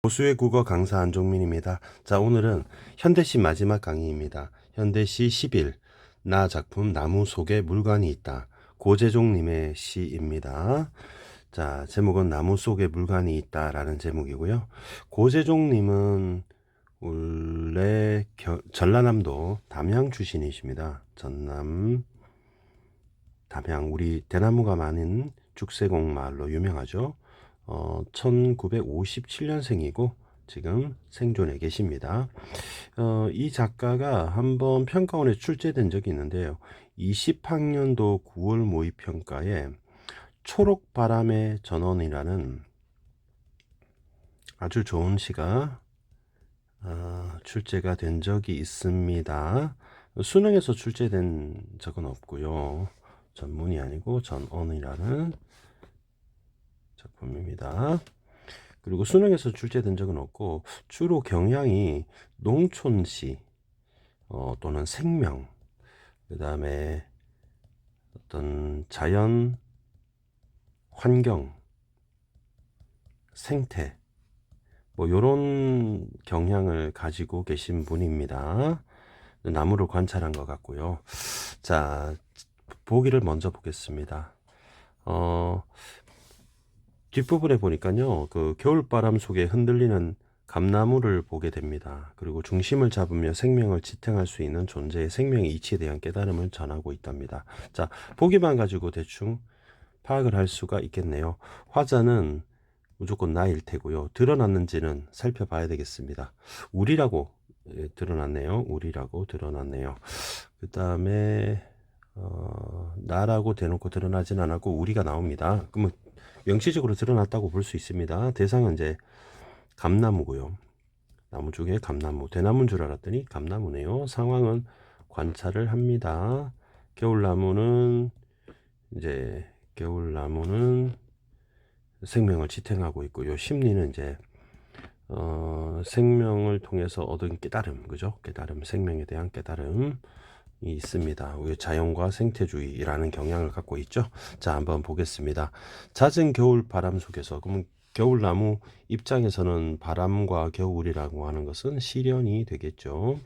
고수의 국어 강사 안종민입니다. 자, 오늘은 현대시 마지막 강의입니다. 현대시 10일 나 작품 나무 속에 물건이 있다. 고재종님의 시입니다. 자, 제목은 나무 속에 물건이 있다 라는 제목이고요. 고재종님은 원래 전라남도 담양 출신이십니다. 전남 담양, 우리 대나무가 많은 죽세공 마을로 유명하죠. 1957년생이고 지금 생존해 계십니다. 이 작가가 한번 평가원에 출제된 적이 있는데요. 20학년도 9월 모의평가에 초록바람의 전원이라는 아주 좋은 시가 출제가 된 적이 있습니다. 수능에서 출제된 적은 없고요. 전문이 아니고 전원이라는 작품입니다. 그리고 수능에서 출제된 적은 없고 주로 경향이 농촌시 또는 생명, 그 다음에 어떤 자연 환경, 생태 뭐 요런 경향을 가지고 계신 분입니다. 나무를 관찰한 것 같고요. 자, 보기를 먼저 보겠습니다. 뒷부분에 보니까요, 그 겨울바람 속에 흔들리는 감나무를 보게 됩니다. 그리고 중심을 잡으며 생명을 지탱할 수 있는 존재의 생명의 이치에 대한 깨달음을 전하고 있답니다. 자, 보기만 가지고 대충 파악을 할 수가 있겠네요. 화자는 무조건 나일 테고요. 드러났는지는 살펴봐야 되겠습니다. 우리라고 드러났네요. 우리라고 드러났네요. 그 다음에 나라고 대놓고 드러나진 않았고 우리가 나옵니다. 그러면 명시적으로 드러났다고 볼 수 있습니다. 대상은 이제 감나무고요. 나무 중에 감나무, 대나무인 줄 알았더니 감나무네요. 상황은 관찰을 합니다. 겨울나무는 생명을 지탱하고 있고요. 심리는 이제 생명을 통해서 얻은 깨달음, 그죠? 깨달음, 생명에 대한 깨달음이 있습니다. 우리 자연과 생태주의라는 경향을 갖고 있죠. 자, 한번 보겠습니다. 잦은 겨울 바람 속에서, 그러면 겨울나무 입장에서는 바람과 겨울이라고 하는 것은 시련이 되겠죠.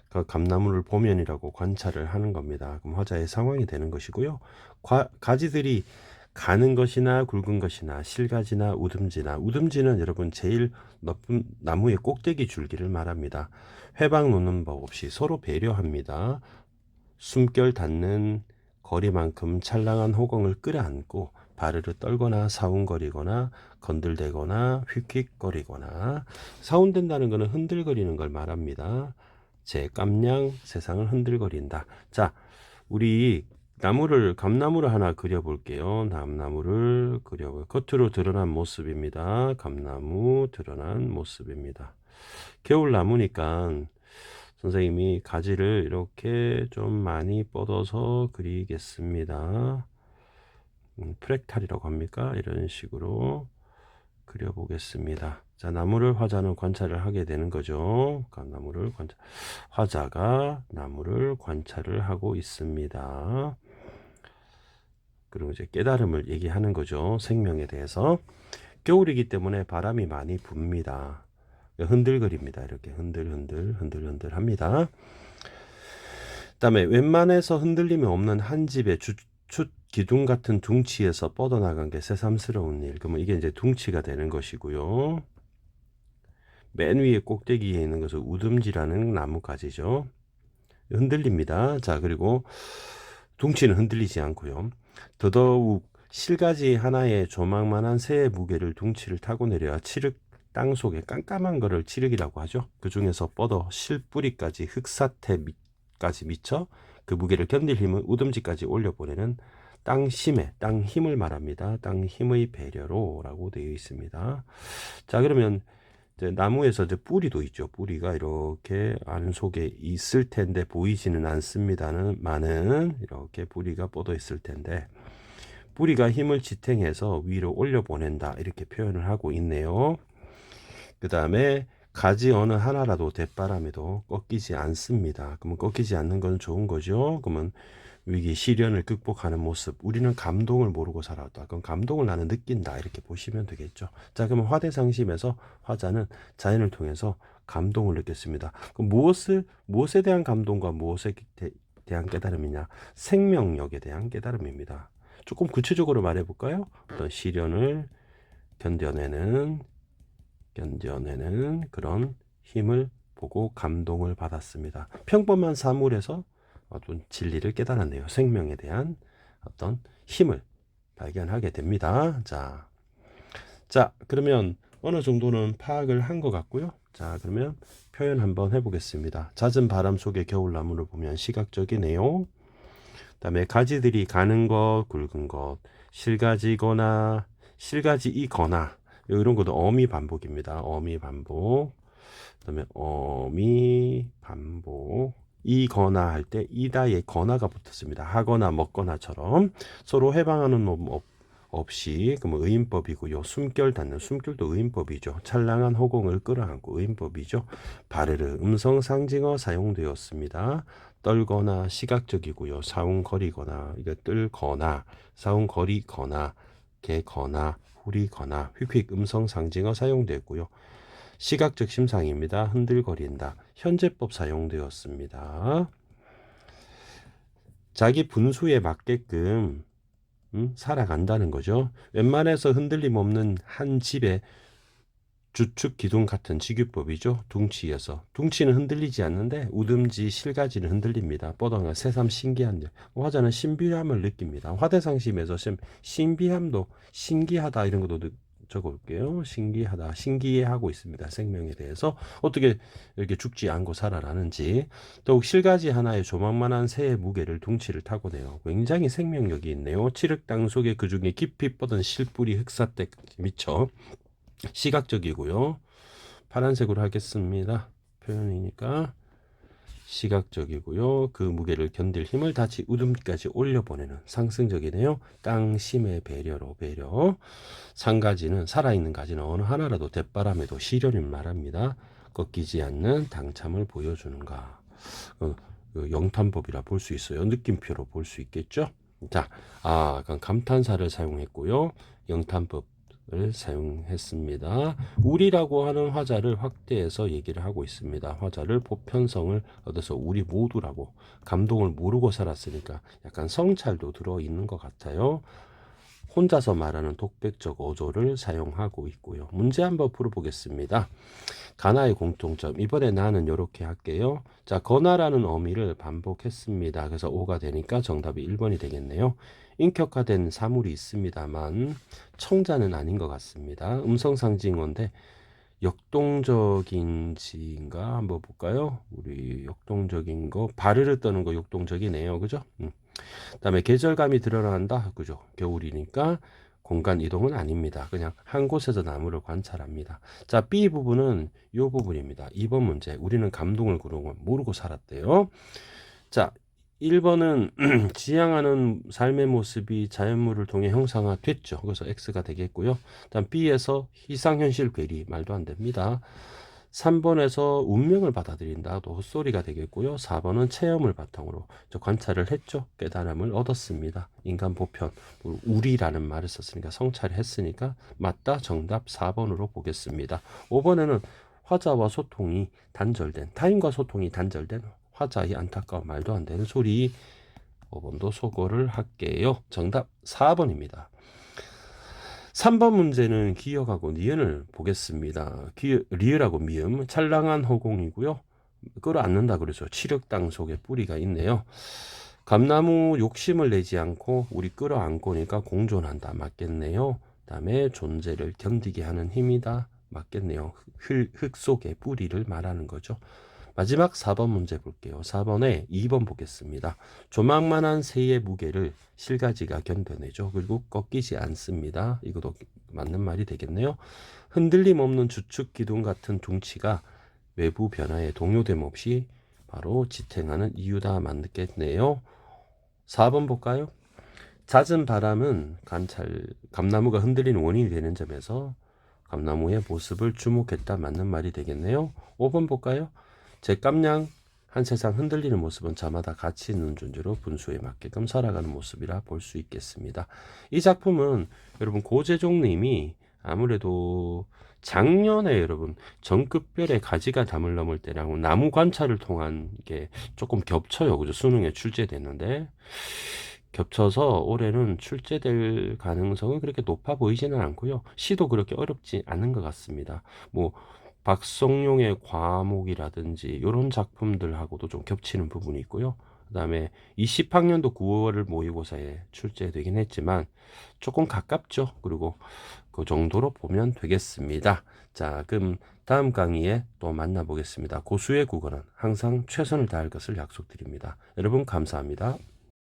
그 감나무를 보면이라고 관찰을 하는 겁니다. 그럼 화자의 상황이 되는 것이고요. 가지들이 가는 것이나 굵은 것이나 실가지나 우듬지는 여러분 제일 높은 나무의 꼭대기 줄기를 말합니다. 회방 놓는 법 없이 서로 배려합니다. 숨결 닿는 거리만큼 찰랑한 호공을 끌어안고 바르르 떨거나 사운거리거나 건들대거나 휙휙거리거나, 사운된다는 것은 흔들거리는 걸 말합니다. 제 깜냥 세상을 흔들거린다. 자, 우리 감나무를 하나 그려볼게요. 감나무를 그려볼, 겉으로 드러난 모습입니다. 감나무 드러난 모습입니다. 겨울나무니까 선생님이 가지를 이렇게 좀 많이 뻗어서 그리겠습니다. 프랙탈이라고 합니까? 이런 식으로 그려보겠습니다. 자, 나무를 화자는 관찰을 하게 되는 거죠. 화자가 나무를 관찰을 하고 있습니다. 그리고 이제 깨달음을 얘기하는 거죠. 생명에 대해서. 겨울이기 때문에 바람이 많이 붑니다. 흔들거립니다. 이렇게 흔들 합니다. 그다음에 웬만해서 흔들림이 없는 한 집의 주축 기둥 같은 둥치에서 뻗어나간 게 새삼스러운 일. 그러면 이게 이제 둥치가 되는 것이고요. 맨 위에 꼭대기에 있는 것은 우듬지라는 나무가지죠. 흔들립니다. 자, 그리고 둥치는 흔들리지 않고요. 더더욱 실가지 하나에 조망만한 새의 무게를 둥치를 타고 내려야 땅 속에 깜깜한 거를 칠흑이라고 하죠. 그 중에서 뻗어 실뿌리까지 흙사태까지 미쳐 그 무게를 견딜 힘을 우듬지까지 올려보내는 땅 힘을 말합니다. 땅 힘의 배려로라고 되어 있습니다. 자, 그러면 이제 나무에서 이제 뿌리도 있죠. 뿌리가 이렇게 안 속에 있을 텐데 보이지는 않습니다만은 이렇게 뿌리가 뻗어 있을 텐데, 뿌리가 힘을 지탱해서 위로 올려보낸다 이렇게 표현을 하고 있네요. 그 다음에 가지 어느 하나라도 대바람에도 꺾이지 않습니다. 그러면 꺾이지 않는 건 좋은 거죠. 그러면 위기 시련을 극복하는 모습. 우리는 감동을 모르고 살았다. 그럼 감동을 나는 느낀다. 이렇게 보시면 되겠죠. 자, 그러면 화대상심에서 화자는 자연을 통해서 감동을 느꼈습니다. 그럼 무엇에 대한 감동과 무엇에 대한 깨달음이냐? 생명력에 대한 깨달음입니다. 조금 구체적으로 말해 볼까요? 어떤 시련을 견뎌내는 그런 힘을 보고 감동을 받았습니다. 평범한 사물에서 어떤 진리를 깨달았네요. 생명에 대한 어떤 힘을 발견하게 됩니다. 자, 그러면 어느 정도는 파악을 한 것 같고요. 자, 그러면 표현 한번 해보겠습니다. 잦은 바람 속의 겨울나무를 보면 시각적이네요. 그다음에 가지들이 가는 것, 굵은 것, 실가지이거나 이런 것도 어미 반복입니다. 어미 반복. 그다음에 어미 반복. 이거나 할 때 이다에 거나가 붙었습니다. 하거나 먹거나처럼 서로 해방하는 놈 없이 그럼 의인법이고요. 숨결 닿는 숨결도 의인법이죠. 찰랑한 호공을 끌어안고 의인법이죠. 바르르 음성 상징어 사용되었습니다. 떨거나 시각적이고요. 사운거리거나 이게 뜰거나 사운거리거나 개거나 후리거나 휙휙 음성 상징어 사용되었고요. 시각적 심상입니다. 흔들거린다. 현재법 사용되었습니다. 자기 분수에 맞게끔 살아간다는 거죠. 웬만해서 흔들림 없는 한 집의 주축 기둥 같은 직유법이죠. 둥치여서. 둥치는 흔들리지 않는데 우듬지 실가지는 흔들립니다. 뻗어가 새삼 신기한데 화자는 신비함을 느낍니다. 화대상심에서 신비함도 신기하다 이런 것도 적어볼게요. 신기하다. 신기해하고 있습니다. 생명에 대해서 어떻게 이렇게 죽지 않고 살아나는지. 더욱 실가지 하나에 조망만한 새의 무게를 둥치를 타고내요. 굉장히 생명력이 있네요. 칠흑 땅 속에 그 중에 깊이 뻗은 실뿌리 흑사대 미쳐 시각적이고요. 파란색으로 하겠습니다. 표현이니까 시각적이고요. 그 무게를 견딜 힘을 다치 우듬까지 올려보내는 상승적이네요. 깡심의 배려로 배려. 상가지는 살아있는 가지는 어느 하나라도 대바람에도 시련을 말합니다. 꺾이지 않는 당참을 보여주는가. 영탄법이라 볼 수 있어요. 느낌표로 볼 수 있겠죠. 자, 감탄사를 사용했고요. 영탄법 을 사용했습니다. 우리라고 하는 화자를 확대해서 얘기를 하고 있습니다. 화자를 보편성을 얻어서 우리 모두라고 감동을 모르고 살았으니까 약간 성찰도 들어있는 것 같아요. 혼자서 말하는 독백적 어조를 사용하고 있고요. 문제 한번 풀어보겠습니다. 가나의 공통점. 이번에 나는 이렇게 할게요. 자, 거나라는 어미를 반복했습니다. 그래서 5가 되니까 정답이 1번이 되겠네요. 인격화된 사물이 있습니다만 청자는 아닌 것 같습니다. 음성 상징어인데 역동적인지인가 한번 볼까요? 우리 역동적인 거 바르르 떠는 거 역동적이네요. 그죠? 그다음에 계절감이 드러난다. 그죠? 겨울이니까 공간 이동은 아닙니다. 그냥 한 곳에서 나무를 관찰합니다. 자, B 부분은 이 부분입니다. 2번 문제. 우리는 감동을 모르고 살았대요. 자, 1번은 지향하는 삶의 모습이 자연물을 통해 형상화됐죠. 그래서 X가 되겠고요. 다음 B에서 희상현실 괴리 말도 안 됩니다. 3번에서 운명을 받아들인다. 또 헛소리가 되겠고요. 4번은 체험을 바탕으로 관찰을 했죠. 깨달음을 얻었습니다. 인간 보편, 우리라는 말을 썼으니까 성찰을 했으니까 맞다. 정답 4번으로 보겠습니다. 5번에는 화자와 소통이 단절된, 타인과 소통이 단절된 화자의 안타까운 말도 안 되는 소리. 5번도 소거를 할게요. 정답 4번입니다. 3번 문제는 기역하고 니은을 보겠습니다. 리을하고 미음, 찰랑한 허공이고요. 끌어안는다 그러죠. 칠흑 땅 속에 뿌리가 있네요. 감나무 욕심을 내지 않고 우리 끌어안고니까 공존한다. 맞겠네요. 그다음에 존재를 견디게 하는 힘이다. 맞겠네요. 흙 속의 뿌리를 말하는 거죠. 마지막 4번 문제 볼게요. 4번에 2번 보겠습니다. 조망만한 새의 무게를 실가지가 견뎌내죠. 그리고 꺾이지 않습니다. 이것도 맞는 말이 되겠네요. 흔들림 없는 주축 기둥 같은 둥치가 외부 변화에 동요됨 없이 바로 지탱하는 이유다. 맞겠네요. 4번 볼까요? 잦은 바람은 감나무가 흔들리는 원인이 되는 점에서 감나무의 모습을 주목했다. 맞는 말이 되겠네요. 5번 볼까요? 제 깜냥 한 세상 흔들리는 모습은 저마다 가치 있는 존재로 분수에 맞게끔 살아가는 모습이라 볼 수 있겠습니다. 이 작품은 여러분 고재종님이 아무래도 작년에 여러분 전급별의 가지가 담을 넘을 때랑 나무 관찰을 통한 게 조금 겹쳐요. 그죠? 수능에 출제됐는데 겹쳐서 올해는 출제될 가능성은 그렇게 높아 보이지는 않고요. 시도 그렇게 어렵지 않은 것 같습니다. 뭐 박성룡의 과목이라든지 이런 작품들하고도 좀 겹치는 부분이 있고요. 그다음에 20학년도 9월 모의고사에 출제되긴 했지만 조금 가깝죠. 그리고 그 정도로 보면 되겠습니다. 자, 그럼 다음 강의에 또 만나보겠습니다. 고수의 국어는 항상 최선을 다할 것을 약속드립니다. 여러분 감사합니다.